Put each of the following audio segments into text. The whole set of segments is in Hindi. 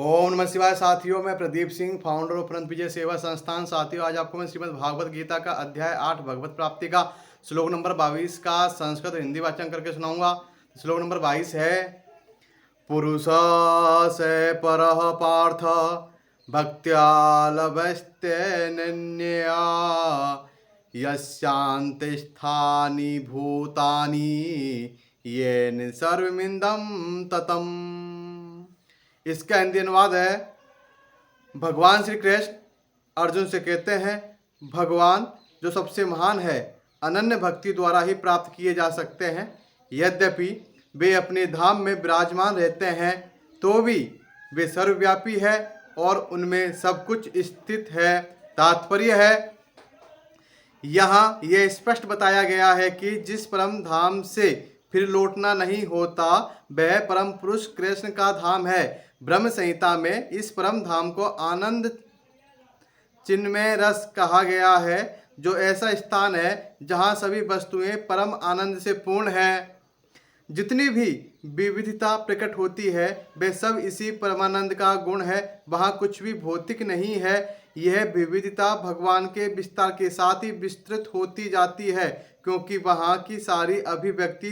ओम नमः शिवाय साथियों, मैं प्रदीप सिंह, फाउंडर ऑफ अनंत विजय सेवा संस्थान। साथियों, आज आपको मैं श्रीमद् भागवत गीता का अध्याय 8 भगवत प्राप्ति का श्लोक नंबर 22 का संस्कृत और हिंदी वाचन करके सुनाऊंगा। श्लोक नंबर 22 है, पुरुष से परः पार्थ भक्त्या लभस्तेऽनन्या यस्यान्तिस्थानि भूतानि येन सर्वमिदं ततम्। इसका हिंदी अनुवाद है, भगवान श्री कृष्ण अर्जुन से कहते हैं, भगवान जो सबसे महान है अनन्य भक्ति द्वारा ही प्राप्त किए जा सकते हैं। यद्यपि वे अपने धाम में विराजमान रहते हैं तो भी वे सर्वव्यापी है और उनमें सब कुछ स्थित है। तात्पर्य है, यहाँ यह स्पष्ट बताया गया है कि जिस परम धाम से फिर लौटना नहीं होता वह परम पुरुष कृष्ण का धाम है। ब्रह्म संहिता में इस परम धाम को आनंद चिन्मय रस कहा गया है, जो ऐसा स्थान है जहाँ सभी वस्तुएं परम आनंद से पूर्ण है। जितनी भी विविधता प्रकट होती है वे सब इसी परमानंद का गुण है। वहाँ कुछ भी भौतिक नहीं है। यह विविधता भगवान के विस्तार के साथ ही विस्तृत होती जाती है, क्योंकि वहाँ की सारी अभिव्यक्ति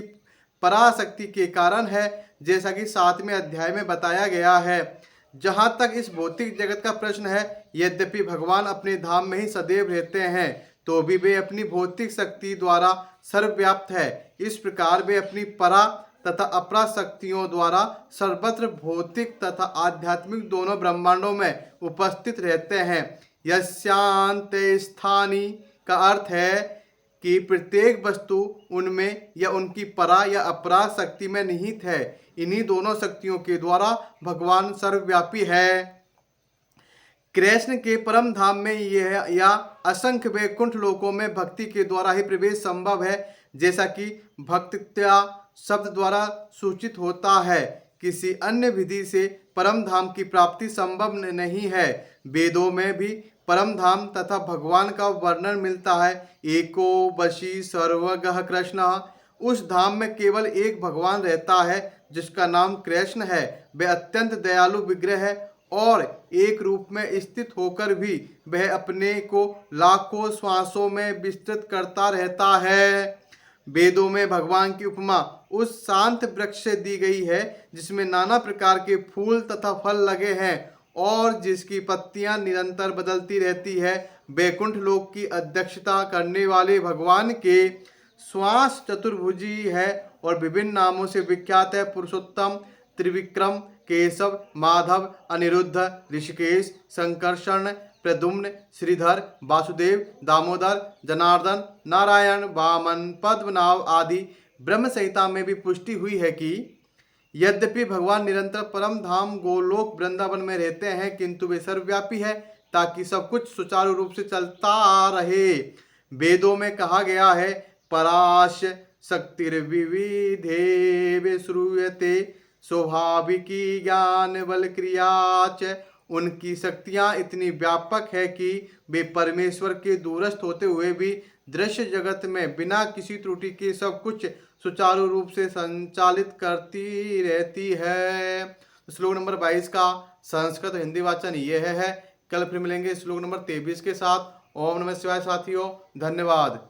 पराशक्ति के कारण है, जैसा कि 7वें अध्याय में बताया गया है। जहाँ तक इस भौतिक जगत का प्रश्न है, यद्यपि भगवान अपने धाम में ही सदैव रहते हैं तो भी वे अपनी भौतिक शक्ति द्वारा सर्वव्याप्त है। इस प्रकार वे अपनी परा तथा अपरा शक्तियों द्वारा सर्वत्र भौतिक तथा आध्यात्मिक दोनों ब्रह्मांडों में उपस्थित रहते हैं। यस्यान्ते स्थानी का अर्थ है कि प्रत्येक वस्तु उनमें या उनकी परा या अपरा शक्ति में निहित है। इन्हीं दोनों शक्तियों के द्वारा भगवान सर्वव्यापी है। कृष्ण के परम धाम में यह या असंख्य वैकुंठ लोकों में भक्ति के द्वारा ही प्रवेश संभव है, जैसा कि भक्त्या शब्द द्वारा सूचित होता है। किसी अन्य विधि से परम धाम की प्राप्ति संभव नहीं है। वेदों में भी परम धाम तथा भगवान का वर्णन मिलता है। एको वशी सर्वगः कृष्ण। उस धाम में केवल एक भगवान रहता है जिसका नाम कृष्ण है। वह अत्यंत दयालु विग्रह है और एक रूप में स्थित होकर भी वह अपने को लाखों श्वासों में विस्तृत करता रहता है। वेदों में भगवान की उपमा उस शांत वृक्ष से दी गई है जिसमें नाना प्रकार के फूल तथा फल लगे हैं और जिसकी पत्तियां निरंतर बदलती रहती है। वैकुंठ लोक की अध्यक्षता करने वाले भगवान के श्वास चतुर्भुजी है और विभिन्न नामों से विख्यात है। पुरुषोत्तम, त्रिविक्रम, केशव, माधव, अनिरुद्ध, ऋषिकेश, संकर्षण, प्रद्युम्न, श्रीधर, वासुदेव, दामोदर, जनार्दन, नारायण, वामन, पद्मनाभ आदि। ब्रह्म संहिता में भी पुष्टि हुई है कि यद्यपि भगवान निरंतर परम धाम गोलोक वृंदावन में रहते हैं, किंतु वे सर्वव्यापी है ताकि सब कुछ सुचारू रूप से चलता रहे। वेदों में कहा गया है, पराश शक्तिर्विविधे श्रूयते स्वाभाविकी ज्ञान बल क्रियाच। उनकी शक्तियां इतनी व्यापक है कि वे परमेश्वर के दूरस्थ होते हुए भी दृश्य जगत में बिना किसी त्रुटि के सब कुछ सुचारू रूप से संचालित करती रहती है। श्लोक नंबर 22 का संस्कृत और हिंदी वाचन ये है। कल फिर मिलेंगे श्लोक नंबर 23 के साथ। ओम नमः शिवाय साथियों, धन्यवाद।